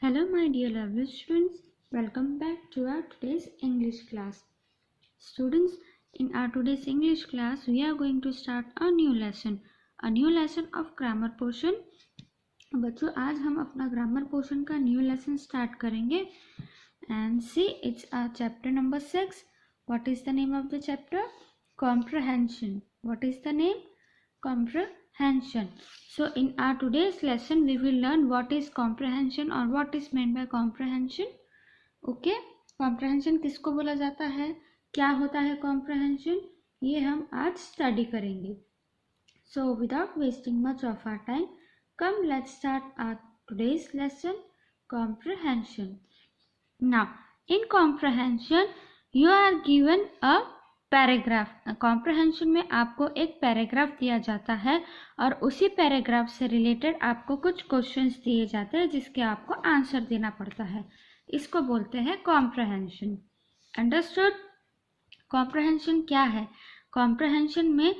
Hello my dear lovely students, welcome back to our today's English class. Students, in our today's English class we are going to start a new lesson of grammar portion. बच्चों आज हम अपना grammar portion का new lesson start करेंगे and see it's chapter number 6. What is the name of the chapter? Comprehension. What is the name? Comprehension. So in our today's lesson we will learn what is comprehension or what is meant by comprehension. Okay, comprehension किसको बोला जाता है, क्या होता है comprehension, ये हम आज स्टडी करेंगे. So without wasting much of our time, come let's start our today's lesson, comprehension. Now in comprehension you are given a paragraph. Comprehension में आपको एक पैराग्राफ दिया जाता है और उसी पैराग्राफ से रिलेटेड आपको कुछ क्वेश्चंस दिए जाते हैं जिसके आपको आंसर देना पड़ता है. इसको बोलते हैं कॉम्प्रहेंशन. अंडरस्टूड? कॉम्प्रहेंशन क्या है? कॉम्प्रहेंशन में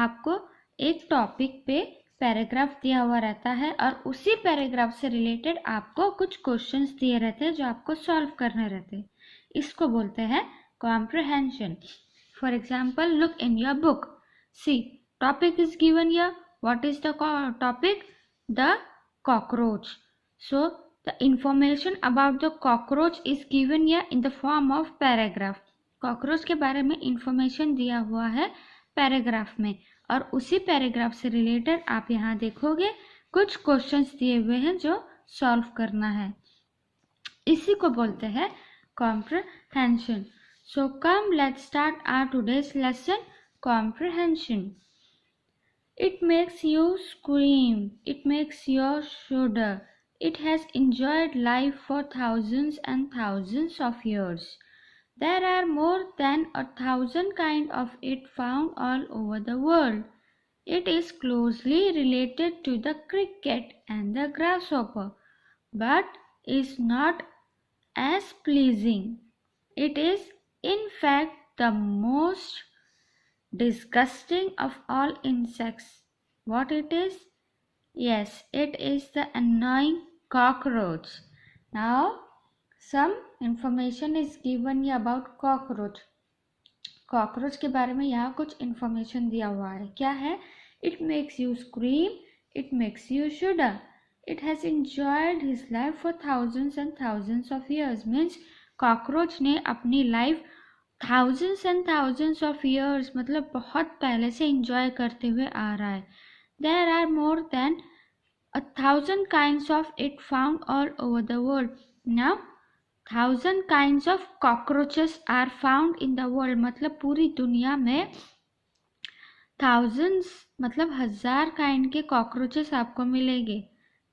आपको एक टॉपिक पे पैराग्राफ दिया हुआ रहता है और उसी पैराग्राफ से रिलेटेड आपको कुछ क्वेश्चंस दिए रहते हैं जो आपको सॉल्व करने रहते हैं. इसको बोलते हैं comprehension. For example, look in your book. See, topic is given here. What is the topic? The cockroach. So, the information about the cockroach is given here in the form of paragraph. Cockroach के बारे में information दिया हुआ है paragraph में और उसी paragraph से रिलेटेड आप यहाँ देखोगे कुछ क्वेश्चंस दिए हुए हैं जो सॉल्व करना है. इसी को बोलते हैं comprehension. So come let's start our today's lesson, comprehension. It makes you scream, it makes you shudder. It has enjoyed life for thousands and thousands of years. There are more than 1,000 kinds of it found all over the world. It is closely related to the cricket and the grasshopper, but is not as pleasing. It is in fact the most disgusting of all insects. What it is? Yes, it is the annoying cockroach. Now some information is given here about cockroach. cockroach के बारे में यहाँ कुछ information दिया हुआ है. क्या है? It makes you scream, it makes you shudder. It has enjoyed his life for thousands and thousands of years. Means cockroach ने अपनी life thousands and thousands of years मतलब बहुत पहले से enjoy करते हुए आ रहा है. There are more than 1,000 kinds of it found all over the world. Now 1,000 kinds of cockroaches are found in the world. मतलब पूरी दुनिया में thousands मतलब 1,000 kind के cockroaches आपको मिलेंगे.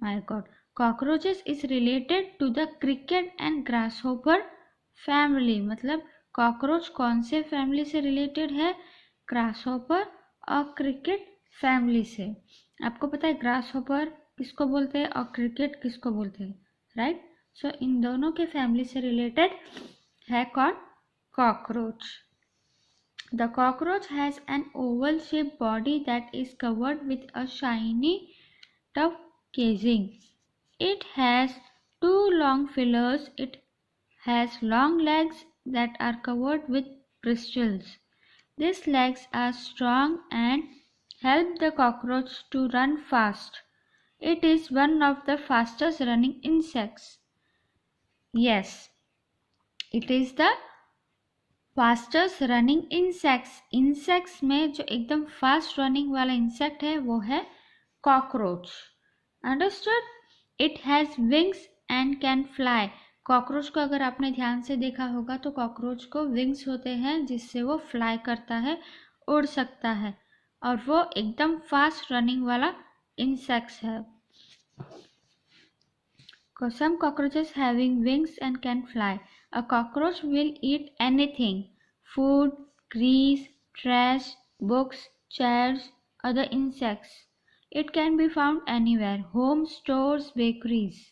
My God, cockroaches is related to the cricket and grasshopper family. मतलब cockroach कौन से फैमिली से रिलेटेड है? ग्रासहॉपर और क्रिकेट फैमिली से. आपको पता है ग्रासहॉपर किसको बोलते हैं और क्रिकेट किसको बोलते हैं, राइट? सो इन दोनों के फैमिली से रिलेटेड है कौन? Cockroach. The cockroach has an Oval shape body that is covered with a shiny tough casing. It has 2 long feelers. It has long legs that are covered with bristles. These legs are strong and help the cockroach to run fast. It is one of the fastest running insects. Yes, it is the fastest running insects. Insects में जो एकदम fast running वाला insect है वो है cockroach. Understood? It has wings and can fly. Cockroach को अगर आपने ध्यान से देखा होगा तो कॉकरोच को विंग्स होते हैं जिससे वो फ्लाई करता है, उड़ सकता है और वो एकदम फास्ट रनिंग वाला इंसेक्ट्स है. Some cockroaches having wings and can fly. A cockroach will eat anything: food, grease, trash, books, chairs, other insects. It can be found anywhere: home, stores, bakeries.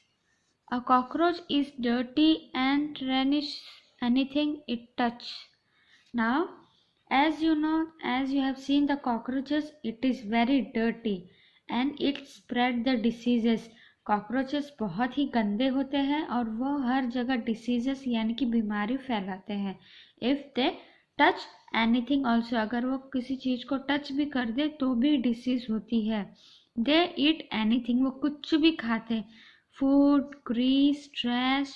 A cockroach is dirty and tarnishes anything it touches. Now, as you know, as you have seen the cockroaches, it is very dirty and it spread the diseases cockroaches बहुत ही गंदे होते हैं और वो हर जगह diseases यानी कि बीमारी फैलाते हैं। If they touch anything also, अगर वो किसी चीज़ को टच भी कर दे तो भी डिसीज होती है। दे ईट एनीथिंग, वो कुछ भी खाते, food, grease, trash,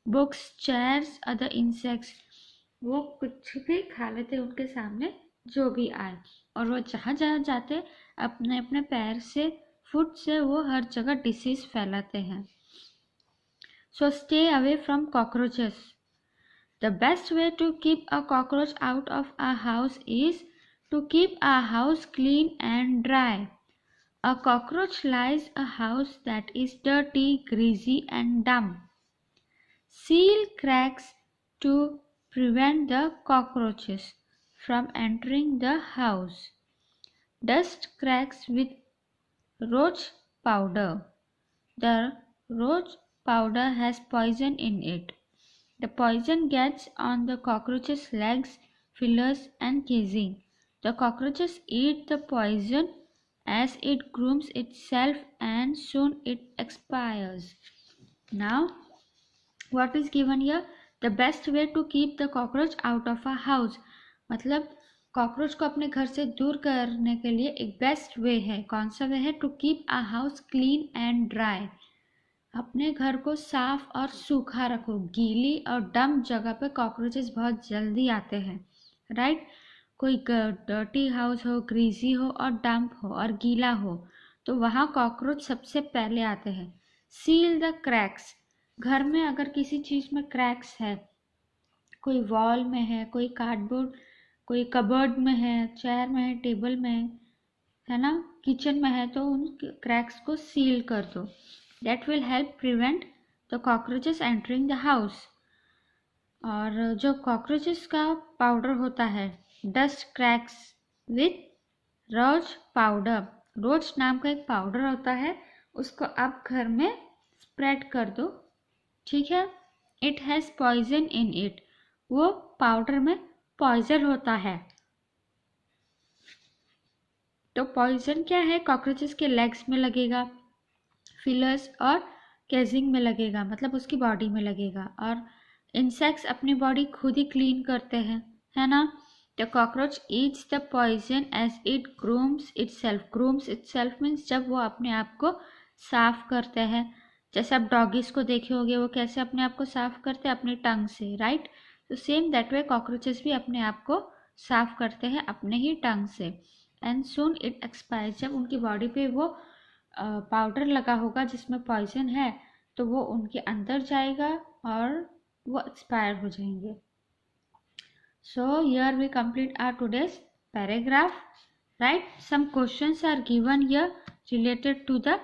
books, chairs, other insects, वो कुछ भी खा लेते उनके सामने जो भी आए। और वो जहाँ जहाँ जाते अपने अपने पैर से, फुट से वो हर जगह डिसीज फैलाते हैं। So stay away from cockroaches. The best way to keep a cockroach out of a house is to keep a house clean and dry. A cockroach lies a house that is dirty, greasy and damp. Seal cracks to prevent the cockroaches from entering the house. Dust cracks with roach powder. The roach powder has poison in it. The poison gets on the cockroach's legs, feelers and casing. The cockroaches eat the poison as it grooms itself and soon it expires. Now, what is given here? The best way to keep the cockroach out of a house. मतलब cockroach को अपने घर से दूर करने के लिए एक बेस्ट वे है। कौन सा वे है? To keep a house clean and dry. अपने घर को साफ और सूखा रखो। गीली और डम्प जगह पे कॉकरोचेस बहुत जल्दी आते हैं, राइट? कोई डर्टी हाउस हो, ग्रीजी हो और डम्प हो और गीला हो तो वहाँ कॉकरोच सबसे पहले आते हैं। सील द क्रैक्स, घर में अगर किसी चीज़ में क्रैक्स है, कोई वॉल में है, कोई कार्डबोर्ड, कोई कबर्ड में है, चेयर में है, टेबल में है ना, किचन में है, तो उन क्रैक्स को सील कर दो। That will help prevent the cockroaches entering the house. और जो कॉकरोचेस का पाउडर होता है, dust cracks with rose powder, rose नाम का एक पाउडर होता है, उसको आप घर में स्प्रेड कर दो, ठीक है? It has poison in it, वो पाउडर में पॉइजन होता है। तो पॉइजन क्या है? कॉकरोचेस के लेग्स में लगेगा, फिलर्स और केजिंग में लगेगा, मतलब उसकी बॉडी में लगेगा। और इंसेक्ट्स अपनी बॉडी खुद ही क्लीन करते हैं, है ना? The cockroach eats the poison as it grooms itself. Grooms itself means जब वो अपने आप को साफ करते हैं। जैसे आप डॉगीज को देखे होंगे, वो कैसे अपने आप को साफ करते हैं? अपनी टंग से, राइट? तो सेम दैट वे कॉकरोचेस भी अपने आप को साफ करते हैं अपने ही टंग से। एंड सून इट एक्सपायर्स, जब उनकी बॉडी पे वो पाउडर लगा होगा जिसमें पॉइजन है तो वो उनके अंदर जाएगा और वो एक्सपायर हो जाएंगे। So here we complete our today's paragraph, right? Some questions are given here related to the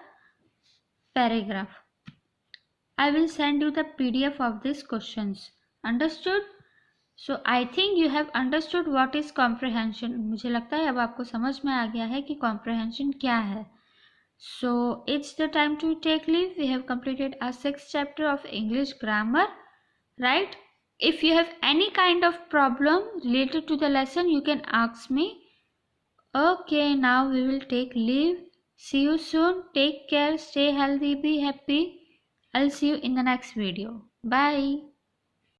paragraph. I will send you the PDF of these questions. Understood? So I think you have understood what is comprehension. मुझे लगता है अब आपको समझ में आ गया है कि comprehension क्या है। So it's the time to take leave. We have completed our 6th chapter of English grammar, right? If you have any kind of problem related to the lesson, you can ask me. Okay, now we will take leave. See you soon. Take care. Stay healthy. Be happy. I'll see you in the next video. Bye.